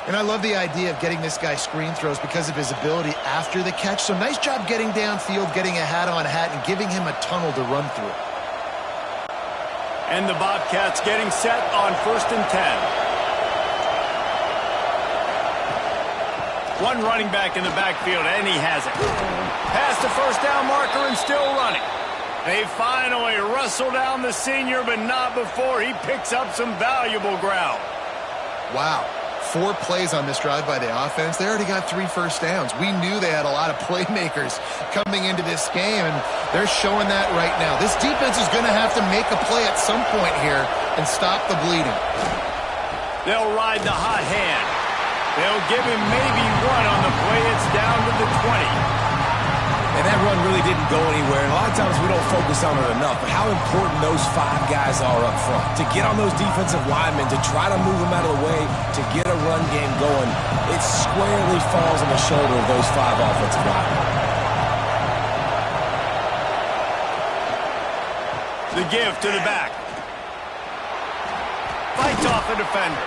And I love the idea of getting this guy screen throws because of his ability after the catch. So nice job getting downfield, getting a hat-on-hat, and giving him a tunnel to run through. And the Bobcats getting set on 1st and 10. One running back in the backfield, and he has it. Past the first down marker and still running. They finally wrestle down the senior, but not before he picks up some valuable ground. Wow. 4 plays on this drive by the offense. They already got 3 first downs. We knew they had a lot of playmakers coming into this game, and they're showing that right now. This defense is going to have to make a play at some point here and stop the bleeding. They'll ride the hot hand. They'll give him maybe one on the play. It's down to the 20. And that run really didn't go anywhere. And a lot of times we don't focus on it enough. But how important those 5 guys are up front. To get on those defensive linemen, to try to move them out of the way, to get a run game going, it squarely falls on the shoulder of those 5 offensive linemen. The give to the back. Fights off the defender.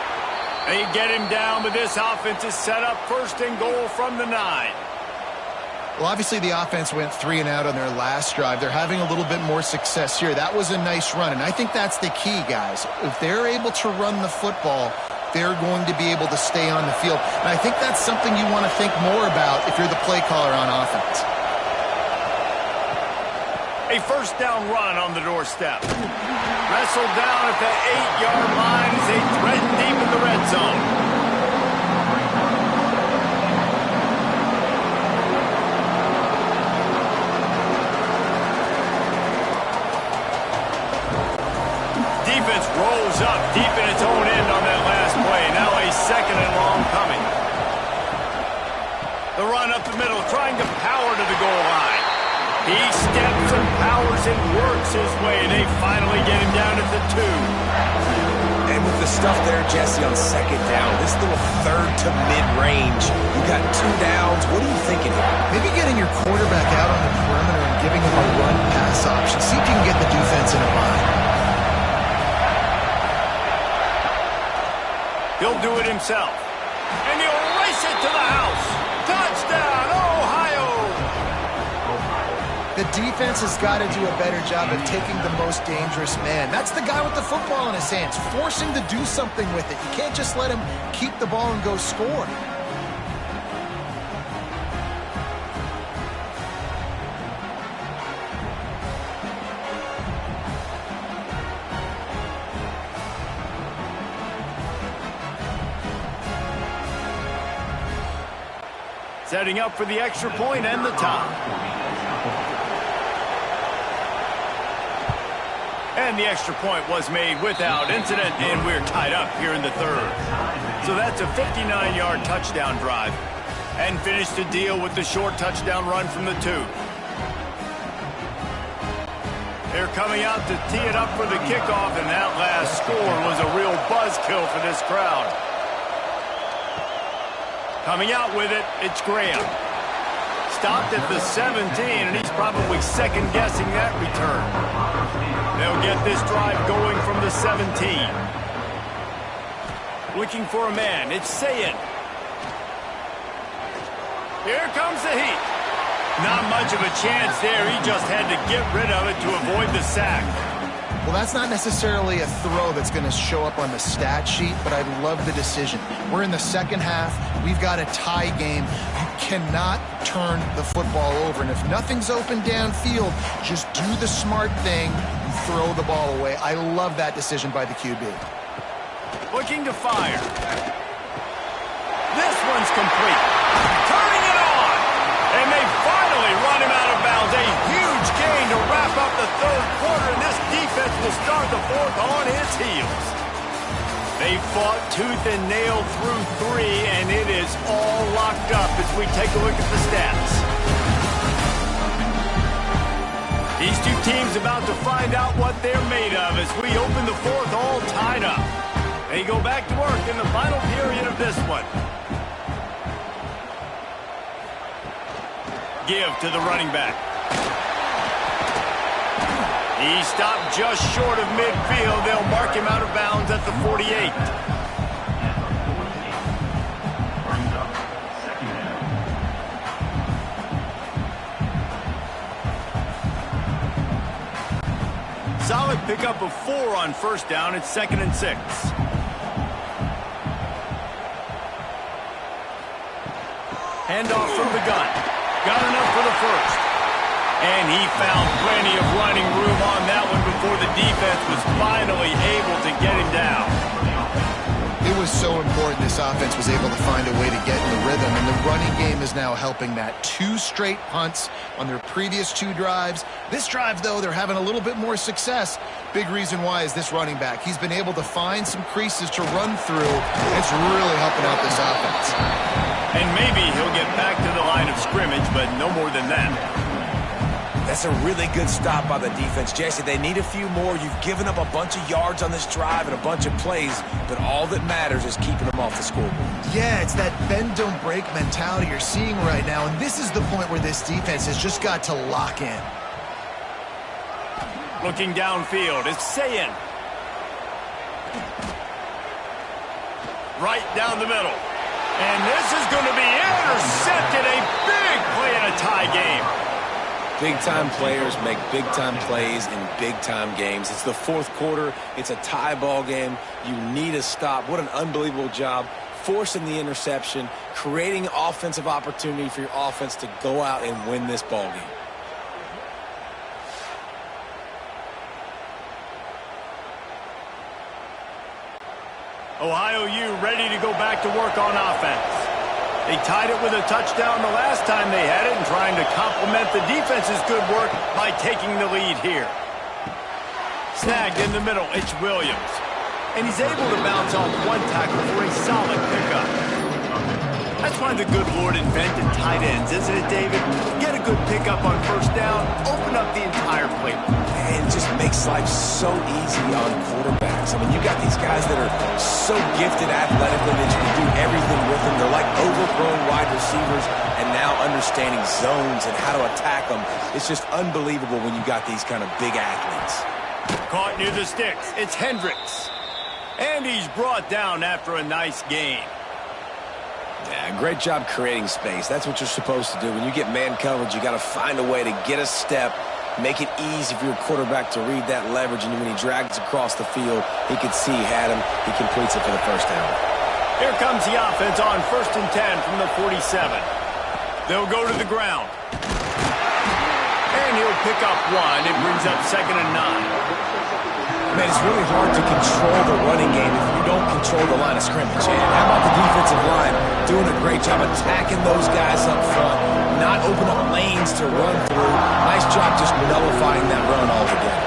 They get him down, but this offense is set up 1st and goal from the 9. Well, obviously the offense went 3 and out on their last drive. They're having a little bit more success here. That was a nice run, and I think that's the key, guys. If they're able to run the football, they're going to be able to stay on the field. And I think that's something you want to think more about if you're the play caller on offense. A first down run on the doorstep. Wrestled down at the 8-yard line as they threaten deep in the red zone. Rolls goes up deep in its own end on that last play. Now a second and long coming. The run up the middle, trying to power to the goal line. He steps and powers and works his way. They finally get him down at the 2. And with the stuff there, Jesse, on second down, this little third to mid-range, you got 2 downs. What are you thinking here? Maybe getting your quarterback out on the perimeter and giving him a run-pass option. See if you can get the defense in a bind. He'll do it himself. And he'll race it to the house. Touchdown, Ohio! The defense has got to do a better job of taking the most dangerous man. That's the guy with the football in his hands. Force him to do something with it. You can't just let him keep the ball and go score. Setting up for the extra point and the top. And the extra point was made without incident, and we're tied up here in the third. So that's a 59-yard touchdown drive. And finish the deal with the short touchdown run from the 2. They're coming out to tee it up for the kickoff, and that last score was a real buzzkill for this crowd. Coming out with it, it's Graham. Stopped at the 17, and he's probably second-guessing that return. They'll get this drive going from the 17. Looking for a man, it's Sayin. Here comes the heat. Not much of a chance there. He just had to get rid of it to avoid the sack. Well, that's not necessarily a throw that's going to show up on the stat sheet, but I love the decision. We're in the second half. We've got a tie game. You cannot turn the football over. And if nothing's open downfield, just do the smart thing and throw the ball away. I love that decision by the QB. Looking to fire. This one's complete. Turning it on. And they finally run him out of bounds. A huge gain to wrap up the third quarter, and this defense will start the fourth on its heels. They fought tooth and nail through 3, and it is all locked up as we take a look at the stats. These two teams about to find out what they're made of as we open the fourth all tied up. They go back to work in the final period of this one. Give to the running back. He stopped just short of midfield. They'll mark him out of bounds at the 48. Solid pickup of 4 on first down. It's 2nd and 6. Handoff from the gun. Got enough for the first. And he found plenty of running room on that one before the defense was finally able to get him down. It was so important this offense was able to find a way to get in the rhythm, and the running game is now helping that. 2 straight punts on their previous 2 drives. This drive, though, they're having a little bit more success. Big reason why is this running back. He's been able to find some creases to run through. It's really helping out this offense. And maybe he'll get back to the line of scrimmage, but no more than that. That's a really good stop by the defense, Jesse. They need a few more. You've given up a bunch of yards on this drive and a bunch of plays, but all that matters is keeping them off the scoreboard. Yeah, it's that bend, don't break mentality you're seeing right now, and this is the point where this defense has just got to lock in. Looking downfield, it's Sayin. Right down the middle. And this is going to be intercepted. A big play in a tie game. Big-time players make big-time plays in big-time games. It's the fourth quarter. It's a tie ball game. You need a stop. What an unbelievable job forcing the interception, creating offensive opportunity for your offense to go out and win this ball game. Ohio U ready to go back to work on offense. They tied it with a touchdown the last time they had it and trying to complement the defense's good work by taking the lead here. Snagged in the middle, it's Williams. and he's able to bounce off one tackle for a solid pickup. That's why the good Lord invented tight ends, isn't it, David? Get a good pickup on first down, open up the entire plate. And it just makes life so easy on quarterbacks. I mean, you got these guys that are so gifted athletically that you can do everything with them. They're like overgrown wide receivers, and now understanding zones and how to attack them. It's just unbelievable when you got these kind of big athletes. Caught near the sticks. It's Hendricks. And he's brought down after a nice gain. Yeah, great job creating space. That's what you're supposed to do. When you get man coverage, you got to find a way to get a step, make it easy for your quarterback to read that leverage, and when he drags across the field, he can see he had him. He completes it for the first down. Here comes the offense on 1st and 10 from the 47. They'll go to the ground. And he'll pick up one. It brings up 2nd and 9. Man, it's really hard to control the running game if you don't control the line of scrimmage. And how about the defensive line doing a great job attacking those guys up front, not open up lanes to run through. Nice job just nullifying that run altogether.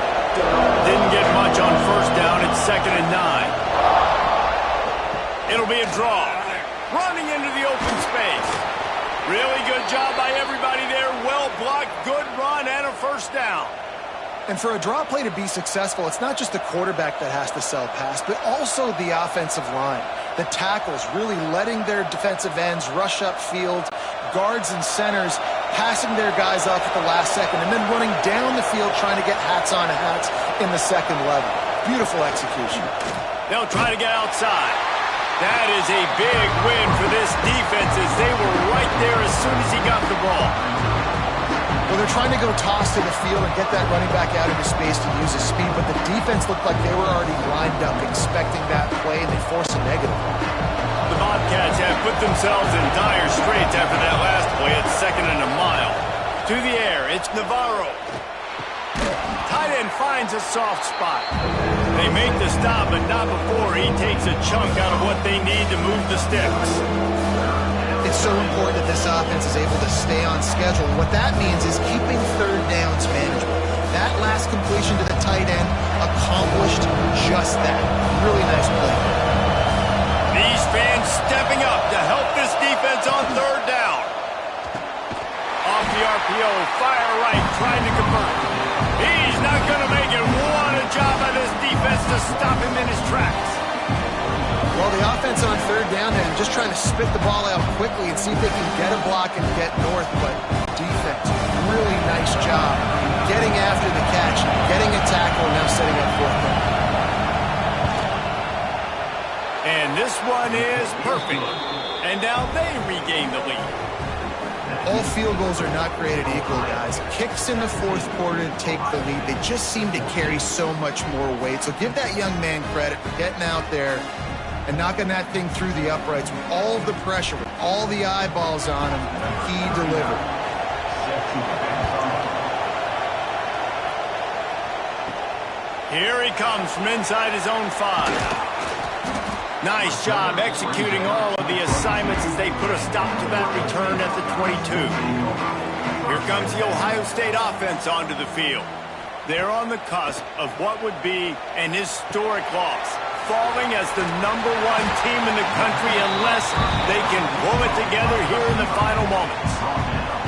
Didn't get much on first down. It's 2nd and 9. It'll be a draw. Running into the open space. Really good job by everybody there. Well blocked, good run, and a first down. And for a draw play to be successful, it's not just the quarterback that has to sell pass, but also the offensive line. The tackles really letting their defensive ends rush upfield, guards and centers passing their guys off at the last second, and then running down the field trying to get hats on hats in the second level. Beautiful execution. They'll try to get outside. That is a big win for this defense as they were right there as soon as he got the ball. Well, they're trying to go toss to the field and get that running back out into space to use his speed, but the defense looked like they were already lined up expecting that play, and they forced a negative. The Bobcats have put themselves in dire straits after that last play at 2nd and a mile. To the air, it's Navarro. Tight end finds a soft spot. They make the stop, but not before he takes a chunk out of what they need to move the sticks. It's so important that this offense is able to stay on schedule. What that means is keeping third downs manageable. That last completion to the tight end accomplished just that. Really nice play. These fans stepping up to help this defense on third down. Off the RPO, fire right, trying to convert. He's not going to make it. What a job by this defense to stop him in his tracks. Well, the offense on third down and just trying to spit the ball out quickly and see if they can get a block and get north, but defense, really nice job getting after the catch, getting a tackle, and now setting up fourth down. And this one is perfect. And now they regain the lead. All field goals are not created equal, guys. Kicks in the fourth quarter to take the lead. They just seem to carry so much more weight. So give that young man credit for getting out there and knocking that thing through the uprights with all of the pressure, with all the eyeballs on him. He delivered. Here he comes from inside his own 5. Nice job executing all of the assignments as they put a stop to that return at the 22. Here comes the Ohio State offense onto the field. They're on the cusp of what would be an historic loss, falling as the #1 team in the country unless they can pull it together here in the final moments.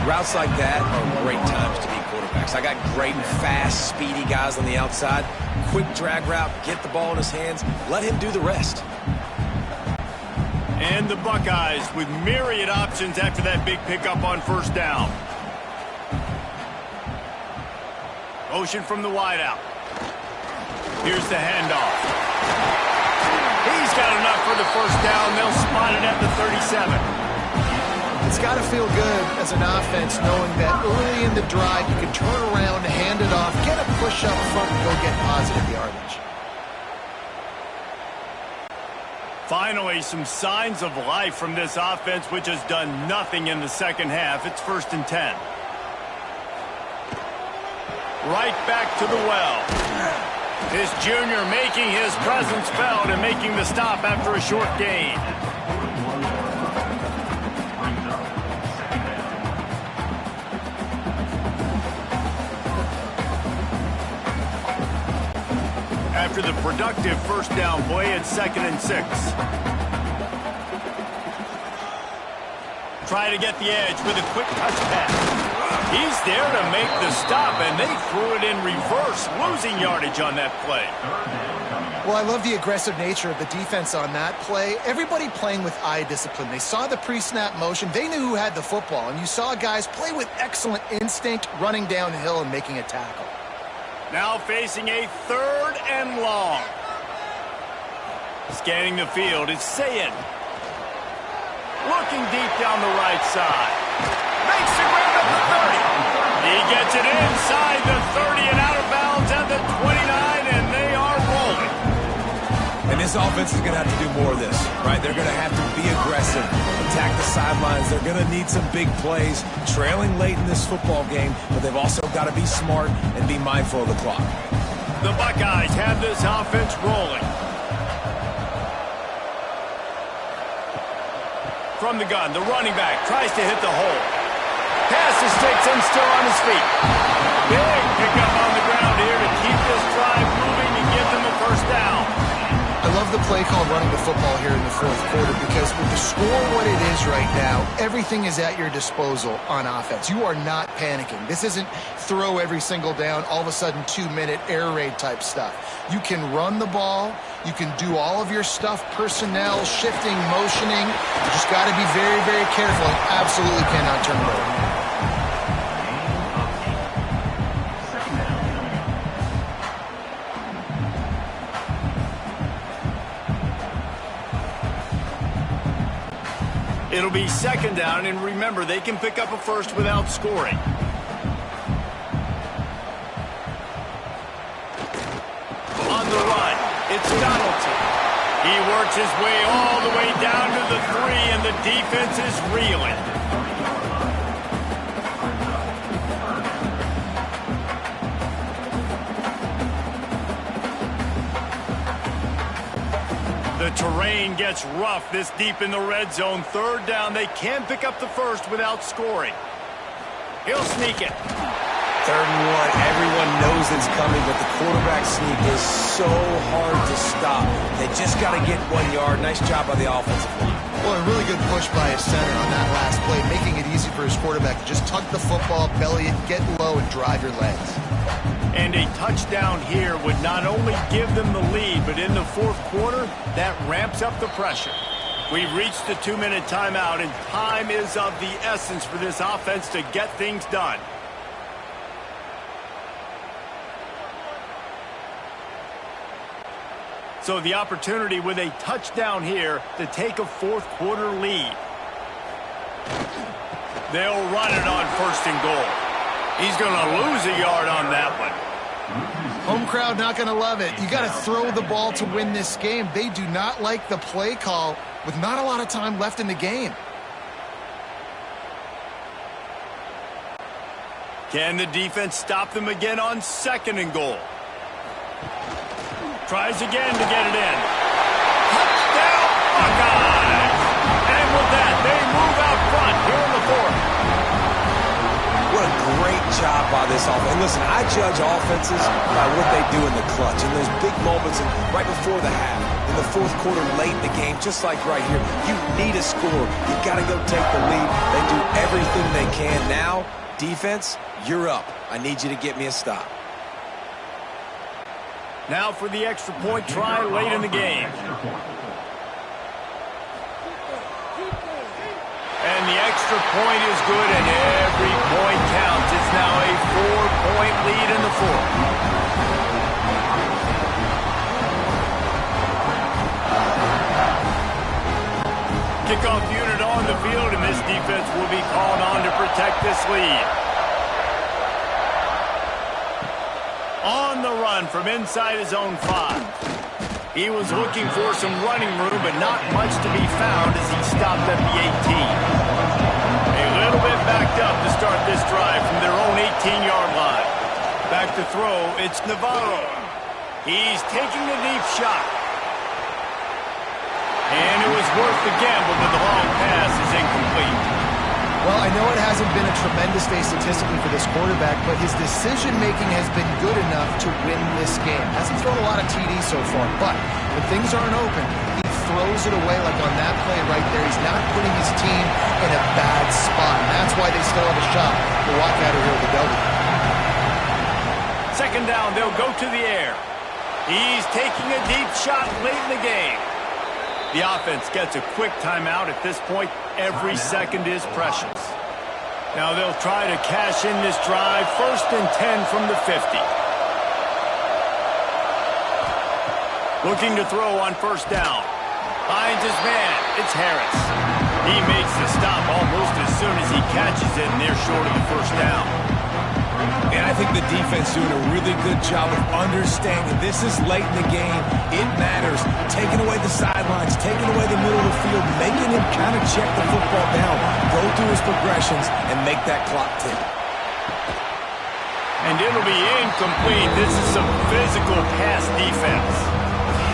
Routes like that are great times to be quarterbacks. I got great, fast, speedy guys on the outside. Quick drag route, get the ball in his hands, let him do the rest. And the Buckeyes with myriad options after that big pickup on first down. Motion from the wideout. Here's the handoff. He's got enough for the first down. They'll spot it at the 37. It's got to feel good as an offense knowing that early in the drive you can turn around, hand it off, get a push up front, and go get positive yardage. Finally, some signs of life from this offense, which has done nothing in the second half. It's 1st and 10. Right back to the well. This junior making his presence felt and making the stop after a short gain. after the productive first down play at 2nd and 6. Try to get the edge with a quick touch pass. He's there to make the stop, and they threw it in reverse, losing yardage on that play. Well, I love the aggressive nature of the defense on that play. Everybody playing with eye discipline. They saw the pre-snap motion. They knew who had the football, and you saw guys play with excellent instinct, running downhill and making a tackle. Now facing a 3rd and long. Scanning the field is Sayin. Looking deep down the right side. Makes the grab at the 30. He gets it inside the 30 and out of bounds at the 29, and they are rolling. And this offense is going to have to do more of this, right? They're going to have to be aggressive, attack the sidelines. They're going to need some big plays, trailing late in this football game, but they've also got to be smart and be mindful of the clock. The Buckeyes have this offense rolling. From the gun, the running back tries to hit the hole. Passes sticks and still on his feet. Big pickup on the ground here to keep this drive moving and give them a first down. I love the play call running the football here in the 4th quarter because with the score what it is right now, everything is at your disposal on offense. You are not panicking. This isn't throw every single down, all of a sudden 2-minute air raid type stuff. You can run the ball. You can do all of your stuff, personnel, shifting, motioning. You just got to be very, very careful and absolutely cannot turn it over. It'll be 2nd down, and remember, they can pick up a first without scoring. On the run, it's Donaldson. He works his way all the way down to the 3, and the defense is reeling. The terrain gets rough this deep in the red zone. 3rd down. They can pick up the first without scoring. He'll sneak it. 3rd and 1. Everyone knows it's coming, but the quarterback sneak is so hard to stop. They just got to get 1 yard. Nice job by the offensive line. Well, a really good push by his center on that last play, making it easy for his quarterback to just tuck the football, belly it, get low, and drive your legs. And a touchdown here would not only give them the lead, but in the 4th quarter, that ramps up the pressure. We've reached the 2-minute timeout, and time is of the essence for this offense to get things done. So the opportunity with a touchdown here to take a 4th quarter lead. They'll run it on 1st and goal. He's going to lose a yard on that one. Home crowd not going to love it. You got to throw the ball to win this game. They do not like the play call with not a lot of time left in the game. Can the defense stop them again on 2nd and goal? Tries again to get it in. Touchdown, Buckeyes! And with that, they move out front here in the 4th. What a great job by this offense. And listen, I judge offenses by what they do in the clutch. In those big moments and right before the half, in the 4th quarter, late in the game, just like right here, you need a score. You got to go take the lead. They do everything they can. Now, defense, you're up. I need you to get me a stop. Now for the extra point try late in the game. And the extra point is good, and every point counts. It's now a 4-point lead in the 4th. Kickoff unit on the field, and this defense will be called on to protect this lead. On the run from inside his own 5. He was looking for some running room, but not much to be found as he stopped at the 18. A little bit backed up to start this drive from their own 18-yard line. Back to throw, it's Navarro. He's taking the deep shot. And it was worth the gamble, but the long pass is incomplete. Well, I know it hasn't been a tremendous day statistically for this quarterback, but his decision-making has been good enough to win this game. Hasn't thrown a lot of TDs so far, but when things aren't open, he throws it away like on that play right there. He's not putting his team in a bad spot, and that's why they still have a shot to walk out of here with a W. Second down, they'll go to the air. He's taking a deep shot late in the game. The offense gets a quick timeout at this point. Every second is precious. Now they'll try to cash in this drive. 1st and 10 from the 50. Looking to throw on 1st down. Finds his man. It's Harris. He makes the stop almost as soon as he catches it, and they're short of the 1st down. And I think the defense doing a really good job of understanding this is late in the game. It matters. Taking away the sidelines, taking away the middle of the field, making him kind of check the football down, go through his progressions, and make that clock tick. And it'll be incomplete. This is some physical pass defense.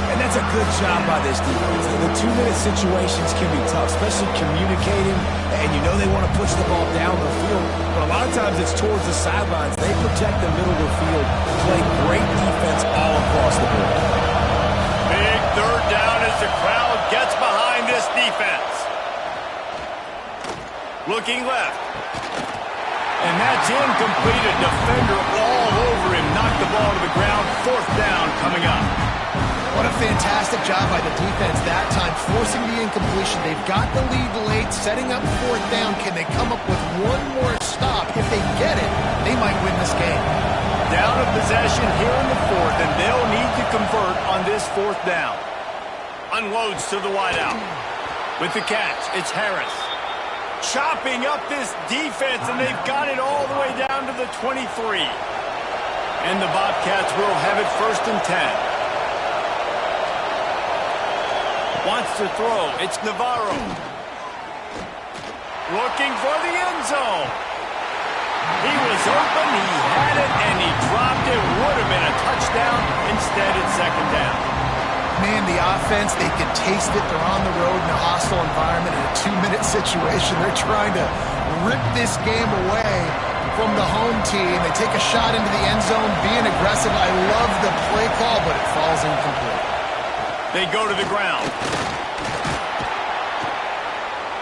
And that's a good job by this defense. The 2-minute situations can be tough, especially communicating, and you know they want to push the ball down the field, but a lot of times it's towards the sidelines. They protect the middle of the field, play great defense all across the board. Big 3rd down as the crowd gets behind this defense. Looking left. And that's incomplete. A defender all over him. Knocked the ball to the ground. 4th down coming up. What a fantastic job by the defense that time, forcing the incompletion. They've got the lead late, setting up 4th down. Can they come up with one more stop? If they get it, they might win this game. Down a possession here in the 4th, and they'll need to convert on this 4th down. Unloads to the wideout. With the catch, it's Harris. Chopping up this defense, and they've got it all the way down to the 23. And the Bobcats will have it 1st and 10. Wants to throw. It's Navarro. Looking for the end zone. He was open, he had it, and he dropped it. Would have been a touchdown. Instead, it's 2nd down. Man, the offense, they can taste it. They're on the road in a hostile environment in a 2-minute situation. They're trying to rip this game away from the home team. They take a shot into the end zone, being aggressive. I love the play call, but it falls incomplete. They go to the ground.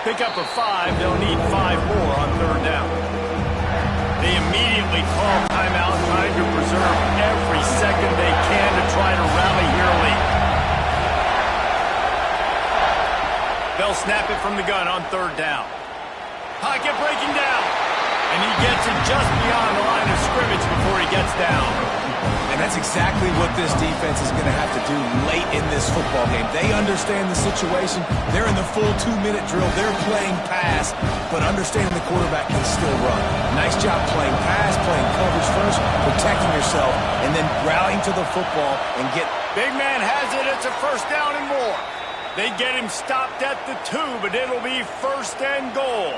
Pick up a 5. They'll need 5 more on 3rd down. They immediately call timeout, trying to preserve every second they can to try to rally here late. They'll snap it from the gun on 3rd down. Pocket breaking down. And he gets it just beyond the line of scrimmage before he gets down. And that's exactly what this defense is going to have to do late in this football game. They understand the situation. They're in the full 2-minute drill. They're playing pass, but understanding the quarterback can still run. Nice job playing pass, playing coverage first, protecting yourself, and then rallying to the football and get... Big man has it. It's a 1st down and more. They get him stopped at the 2, but it'll be 1st and goal.